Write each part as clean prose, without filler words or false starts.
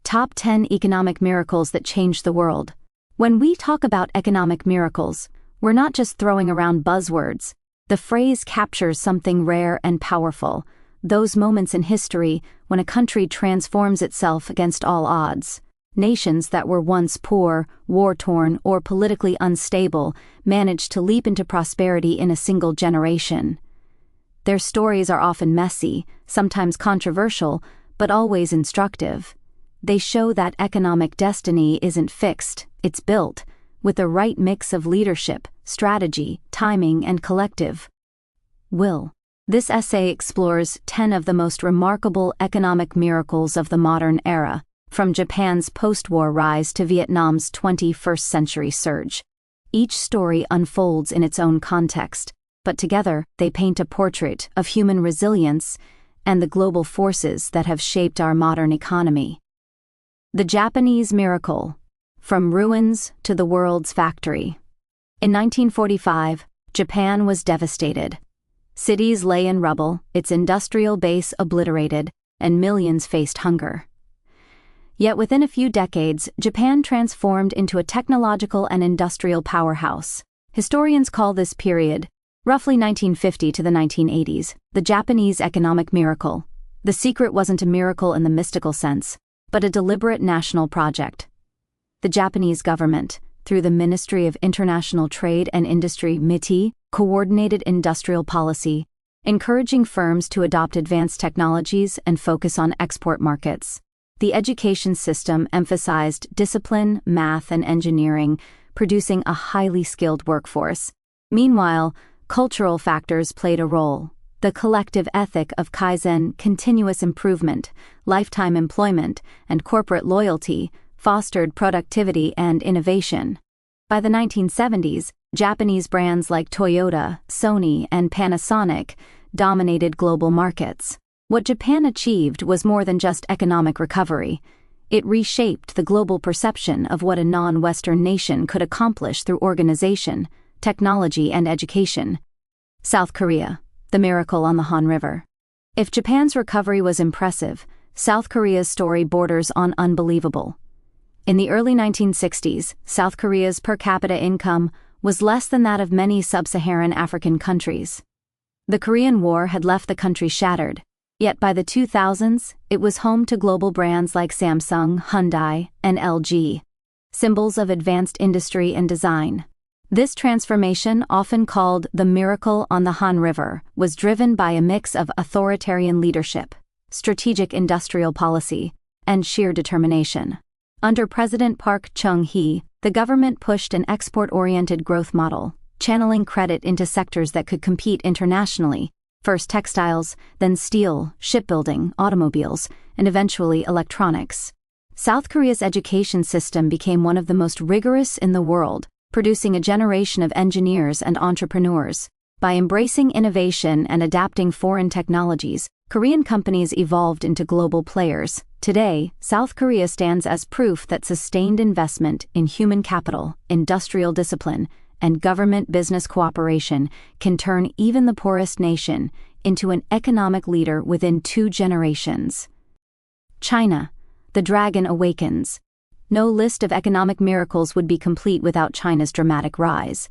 Top 10 Economic Miracles That Changed the World. When we talk about economic miracles, we're not just throwing around buzzwords. The phrase captures something rare and powerful, those moments in history when a country transforms itself against all odds. Nations that were once poor, war-torn, or politically unstable managed to leap into prosperity in a single generation. Their stories are often messy, sometimes controversial, but always instructive. They show that economic destiny isn't fixed, it's built, with the right mix of leadership, strategy, timing, and collective will. This essay explores 10 of the most remarkable economic miracles of the modern era, from Japan's post-war rise to Vietnam's 21st century surge. Each story unfolds in its own context, but together they paint a portrait of human resilience and the global forces that have shaped our modern economy. The Japanese Miracle. From ruins to the world's factory. In 1945, Japan was devastated. Cities lay in rubble, its industrial base obliterated, and millions faced hunger. Yet within a few decades, Japan transformed into a technological and industrial powerhouse. Historians call this period, roughly 1950 to the 1980s, the Japanese economic miracle. The secret wasn't a miracle in the mystical sense, but a deliberate national project. The Japanese government, through the Ministry of International Trade and Industry (MITI), coordinated industrial policy, encouraging firms to adopt advanced technologies and focus on export markets. The education system emphasized discipline, math, and engineering, producing a highly skilled workforce. Meanwhile, cultural factors played a role. The collective ethic of Kaizen, continuous improvement, lifetime employment, and corporate loyalty fostered productivity and innovation. By the 1970s, Japanese brands like Toyota, Sony, and Panasonic dominated global markets. What Japan achieved was more than just economic recovery. It reshaped the global perception of what a non-Western nation could accomplish through organization, technology, and education. South Korea. The miracle on the Han River. If Japan's recovery was impressive, South Korea's story borders on unbelievable. In the early 1960s, South Korea's per capita income was less than that of many sub-Saharan African countries. The Korean War had left the country shattered, yet by the 2000s, it was home to global brands like Samsung, Hyundai, and LG, symbols of advanced industry and design. This transformation, often called the miracle on the Han River, was driven by a mix of authoritarian leadership, strategic industrial policy, and sheer determination. Under President Park Chung-hee, the government pushed an export-oriented growth model, channeling credit into sectors that could compete internationally, first textiles, then steel, shipbuilding, automobiles, and eventually electronics. South Korea's education system became one of the most rigorous in the world, producing a generation of engineers and entrepreneurs. By embracing innovation and adapting foreign technologies, Korean companies evolved into global players. Today, South Korea stands as proof that sustained investment in human capital, industrial discipline, and government-business cooperation can turn even the poorest nation into an economic leader within 2 generations. China. The Dragon Awakens. No list of economic miracles would be complete without China's dramatic rise.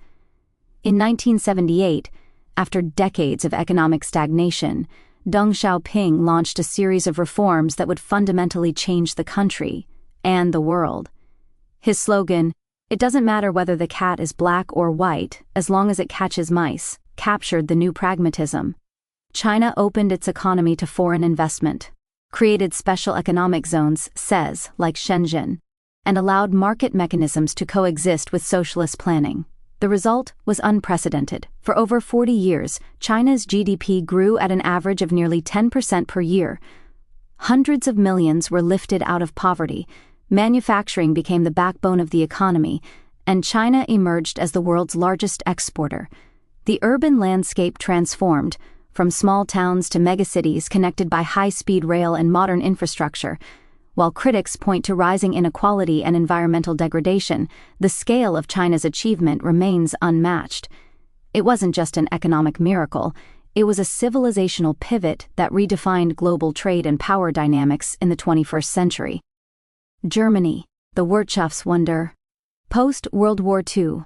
In 1978, after decades of economic stagnation, Deng Xiaoping launched a series of reforms that would fundamentally change the country and the world. His slogan, "It doesn't matter whether the cat is black or white, as long as it catches mice," captured the new pragmatism. China opened its economy to foreign investment, created special economic zones, (SEZ), like Shenzhen, and allowed market mechanisms to coexist with socialist planning. The result was unprecedented. For over 40 years, China's GDP grew at an average of nearly 10% per year. Hundreds of millions were lifted out of poverty, manufacturing became the backbone of the economy, and China emerged as the world's largest exporter. The urban landscape transformed, from small towns to megacities connected by high-speed rail and modern infrastructure. While critics point to rising inequality and environmental degradation, the scale of China's achievement remains unmatched. It wasn't just an economic miracle, it was a civilizational pivot that redefined global trade and power dynamics in the 21st century. Germany, the Wirtschaftswunder. Post-World War II,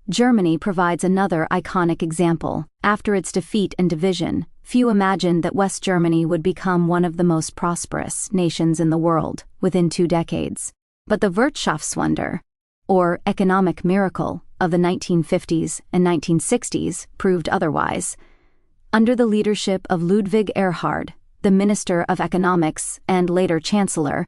Germany provides another iconic example. After its defeat and division, few imagined that West Germany would become one of the most prosperous nations in the world within 2 decades. But the Wirtschaftswunder, or economic miracle, of the 1950s and 1960s proved otherwise. Under the leadership of Ludwig Erhard, the Minister of Economics and later Chancellor,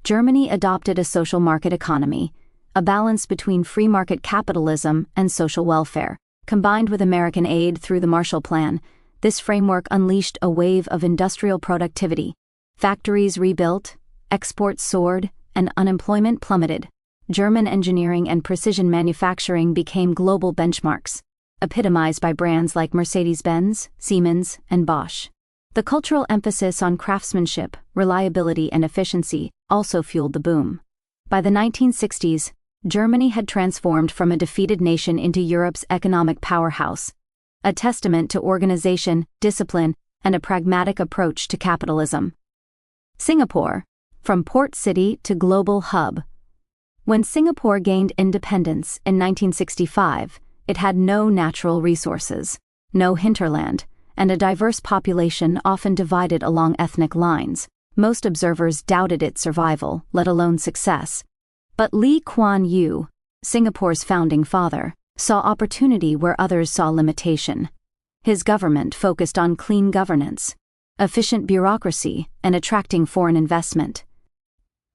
Germany adopted a social market economy, a balance between free market capitalism and social welfare. Combined with American aid through the Marshall Plan, this framework unleashed a wave of industrial productivity. Factories rebuilt, exports soared, and unemployment plummeted. German engineering and precision manufacturing became global benchmarks, epitomized by brands like Mercedes-Benz, Siemens, and Bosch. The cultural emphasis on craftsmanship, reliability, and efficiency also fueled the boom. By the 1960s, Germany had transformed from a defeated nation into Europe's economic powerhouse, a testament to organization, discipline, and a pragmatic approach to capitalism. Singapore, from port city to global hub. When Singapore gained independence in 1965, it had no natural resources, no hinterland, and a diverse population often divided along ethnic lines. Most observers doubted its survival, let alone success. But Lee Kuan Yew, Singapore's founding father, saw opportunity where others saw limitation. His government focused on clean governance, efficient bureaucracy, and attracting foreign investment.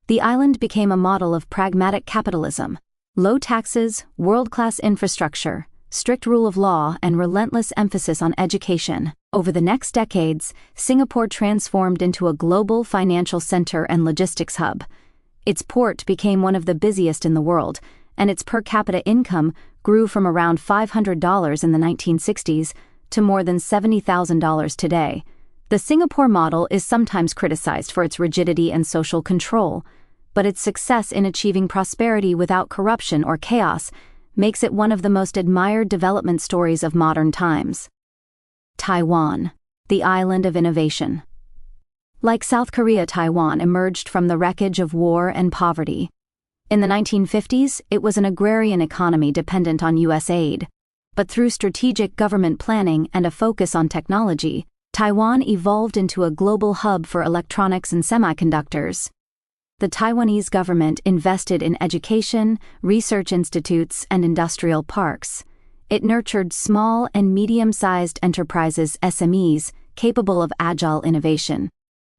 The island became a model of pragmatic capitalism: low taxes, world-class infrastructure, strict rule of law, and relentless emphasis on education. Over the next decades, Singapore transformed into a global financial center and logistics hub. Its port became one of the busiest in the world, and its per capita income grew from around $500 in the 1960s to more than $70,000 today. The Singapore model is sometimes criticized for its rigidity and social control, but its success in achieving prosperity without corruption or chaos makes it one of the most admired development stories of modern times. Taiwan, the island of innovation. Like South Korea, Taiwan emerged from the wreckage of war and poverty. In the 1950s, it was an agrarian economy dependent on U.S. aid. But through strategic government planning and a focus on technology, Taiwan evolved into a global hub for electronics and semiconductors. The Taiwanese government invested in education, research institutes, and industrial parks. It nurtured small and medium-sized enterprises, SMEs, capable of agile innovation.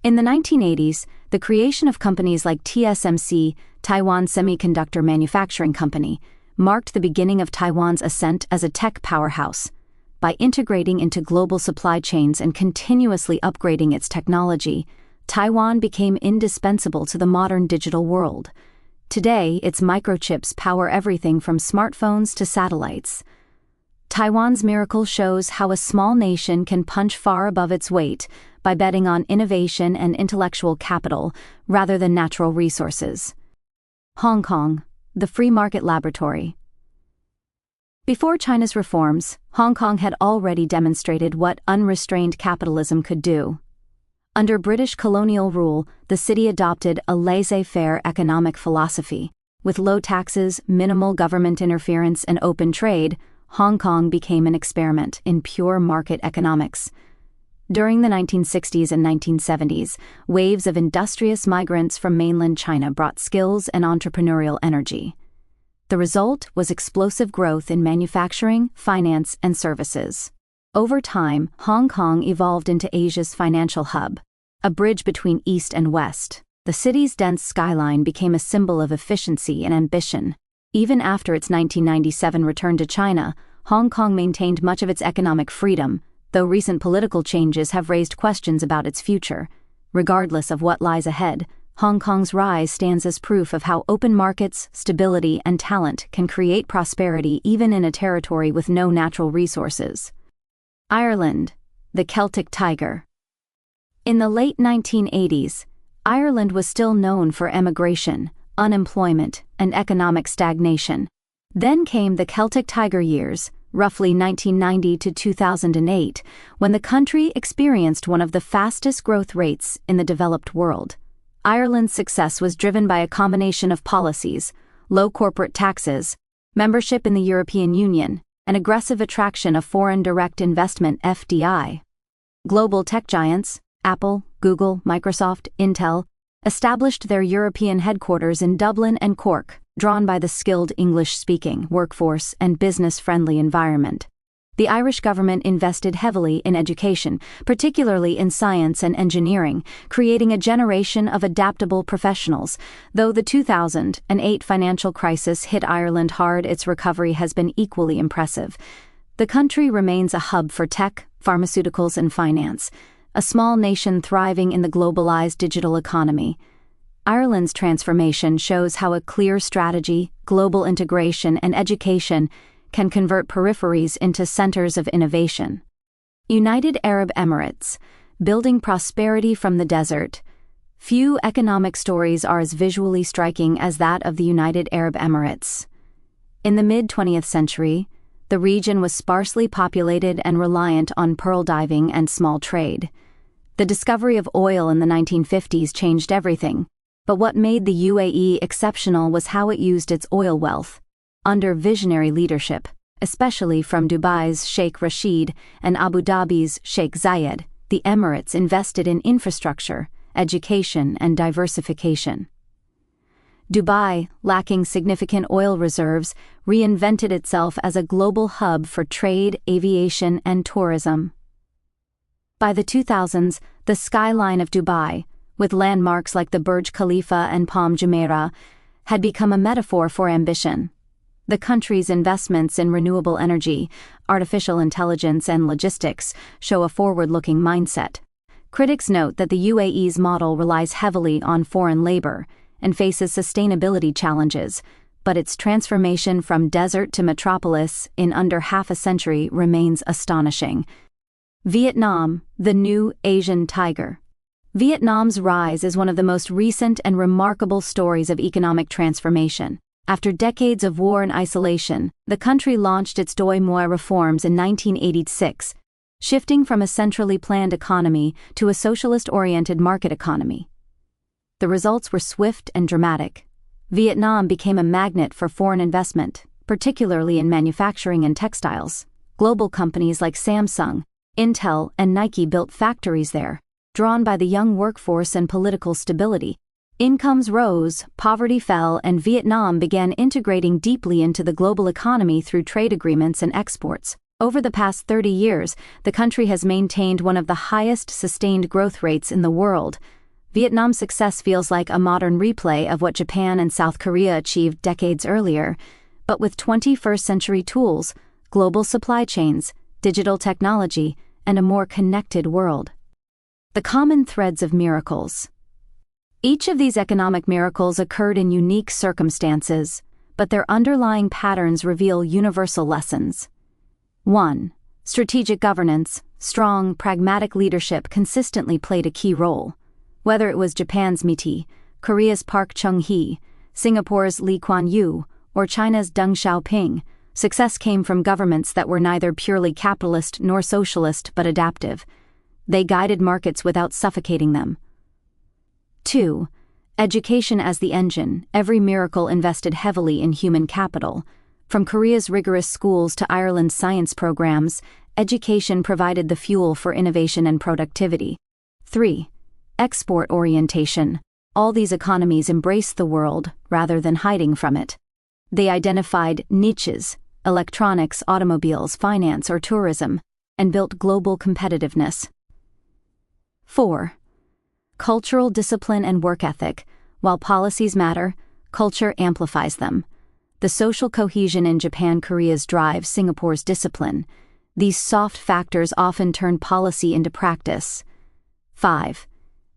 In the 1980s, the creation of companies like TSMC, Taiwan Semiconductor Manufacturing Company, marked the beginning of Taiwan's ascent as a tech powerhouse. By integrating into global supply chains and continuously upgrading its technology, Taiwan became indispensable to the modern digital world. Today, its microchips power everything from smartphones to satellites. Taiwan's miracle shows how a small nation can punch far above its weight by betting on innovation and intellectual capital rather than natural resources. Hong Kong, the free market laboratory. Before China's reforms, Hong Kong had already demonstrated what unrestrained capitalism could do. Under British colonial rule, the city adopted a laissez-faire economic philosophy. With low taxes, minimal government interference, and open trade, Hong Kong became an experiment in pure market economics. During the 1960s and 1970s, waves of industrious migrants from mainland China brought skills and entrepreneurial energy. The result was explosive growth in manufacturing, finance, and services. Over time, Hong Kong evolved into Asia's financial hub, a bridge between East and West. The city's dense skyline became a symbol of efficiency and ambition. Even after its 1997 return to China, Hong Kong maintained much of its economic freedom, though recent political changes have raised questions about its future. Regardless of what lies ahead, Hong Kong's rise stands as proof of how open markets, stability, and talent can create prosperity even in a territory with no natural resources. Ireland, the Celtic Tiger. In the late 1980s, Ireland was still known for emigration, unemployment, and economic stagnation. Then came the Celtic Tiger years, roughly 1990 to 2008, when the country experienced one of the fastest growth rates in the developed world. Ireland's success was driven by a combination of policies: low corporate taxes, membership in the European Union, and aggressive attraction of foreign direct investment (FDI). Global tech giants, Apple, Google, Microsoft, Intel, established their European headquarters in Dublin and Cork, drawn by the skilled English-speaking workforce and business-friendly environment. The Irish government invested heavily in education, particularly in science and engineering, creating a generation of adaptable professionals. Though the 2008 financial crisis hit Ireland hard, its recovery has been equally impressive. The country remains a hub for tech, pharmaceuticals, and finance, a small nation thriving in the globalized digital economy. Ireland's transformation shows how a clear strategy, global integration, and education can convert peripheries into centers of innovation. United Arab Emirates, building prosperity from the desert. Few economic stories are as visually striking as that of the United Arab Emirates. In the mid-20th century, the region was sparsely populated and reliant on pearl diving and small trade. The discovery of oil in the 1950s changed everything, but what made the UAE exceptional was how it used its oil wealth. Under visionary leadership, especially from Dubai's Sheikh Rashid and Abu Dhabi's Sheikh Zayed, the Emirates invested in infrastructure, education, and diversification. Dubai, lacking significant oil reserves, reinvented itself as a global hub for trade, aviation, and tourism. By the 2000s, the skyline of Dubai, with landmarks like the Burj Khalifa and Palm Jumeirah, had become a metaphor for ambition. The country's investments in renewable energy, artificial intelligence, and logistics show a forward-looking mindset. Critics note that the UAE's model relies heavily on foreign labor and faces sustainability challenges, but its transformation from desert to metropolis in under half a century remains astonishing. Vietnam, the new Asian tiger. Vietnam's rise is one of the most recent and remarkable stories of economic transformation. After decades of war and isolation, the country launched its Doi Moi reforms in 1986, shifting from a centrally planned economy to a socialist-oriented market economy. The results were swift and dramatic. Vietnam became a magnet for foreign investment, particularly in manufacturing and textiles. Global companies like Samsung, Intel, and Nike built factories there, drawn by the young workforce and political stability. Incomes rose, poverty fell, and Vietnam began integrating deeply into the global economy through trade agreements and exports. Over the past 30 years, the country has maintained one of the highest sustained growth rates in the world. Vietnam's success feels like a modern replay of what Japan and South Korea achieved decades earlier, but with 21st-century tools, global supply chains, digital technology, and a more connected world. The common threads of miracles. Each of these economic miracles occurred in unique circumstances, but their underlying patterns reveal universal lessons. 1. Strategic governance. Strong, pragmatic leadership consistently played a key role. Whether it was Japan's MITI, Korea's Park Chung-hee, Singapore's Lee Kuan Yew, or China's Deng Xiaoping, success came from governments that were neither purely capitalist nor socialist but adaptive. They guided markets without suffocating them. 2. Education as the engine. Every miracle invested heavily in human capital. From Korea's rigorous schools to Ireland's science programs, education provided the fuel for innovation and productivity. 3. Export orientation. All these economies embraced the world rather than hiding from it. They identified niches, electronics, automobiles, finance, or tourism, and built global competitiveness. 4. Cultural discipline and work ethic. While policies matter, culture amplifies them. The social cohesion in Japan, Korea's drive, Singapore's discipline. These soft factors often turn policy into practice. 5.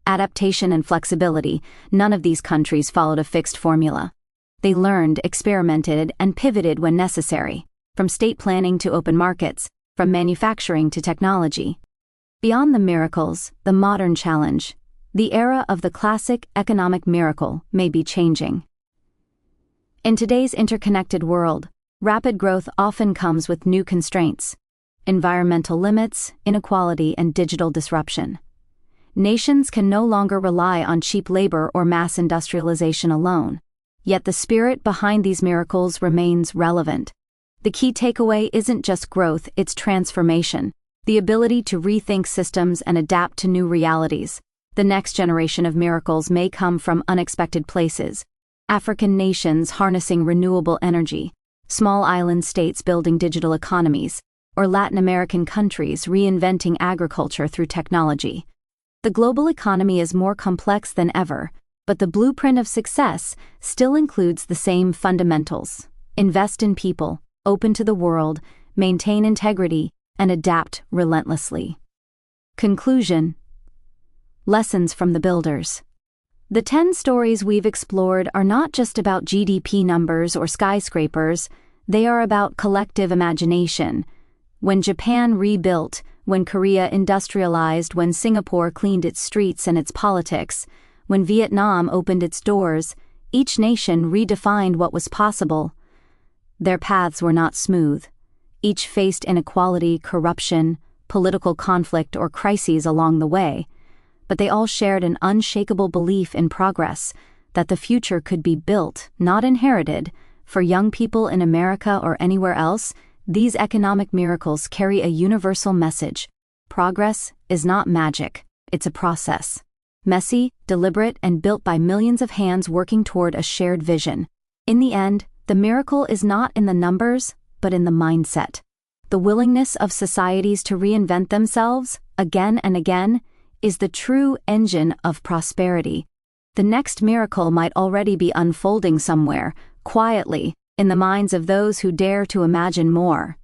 Adaptation and flexibility. None of these countries followed a fixed formula. They learned, experimented, and pivoted when necessary, from state planning to open markets, from manufacturing to technology. Beyond the miracles, the modern challenge. The era of the classic economic miracle may be changing. In today's interconnected world, rapid growth often comes with new constraints: environmental limits, inequality, and digital disruption. nations can no longer rely on cheap labor or mass industrialization alone. Yet the spirit behind these miracles remains relevant. The key takeaway isn't just growth, it's transformation, the ability to rethink systems and adapt to new realities. The next generation of miracles may come from unexpected places. African nations harnessing renewable energy, small island states building digital economies, or Latin American countries reinventing agriculture through technology. The global economy is more complex than ever, but the blueprint of success still includes the same fundamentals: invest in people, open to the world, maintain integrity, and adapt relentlessly. Conclusion. Lessons from the builders. The 10 stories we've explored are not just about GDP numbers or skyscrapers, they are about collective imagination. When Japan rebuilt, when Korea industrialized, when Singapore cleaned its streets and its politics, when Vietnam opened its doors, each nation redefined what was possible. Their paths were not smooth. Each faced inequality, corruption, political conflict, or crises along the way. But they all shared an unshakable belief in progress, that the future could be built, not inherited. For young people in America or anywhere else, these economic miracles carry a universal message. Progress is not magic, it's a process. Messy, deliberate, and built by millions of hands working toward a shared vision. In the end, the miracle is not in the numbers, but in the mindset. The willingness of societies to reinvent themselves, again and again, is the true engine of prosperity. The next miracle might already be unfolding somewhere, quietly, in the minds of those who dare to imagine more.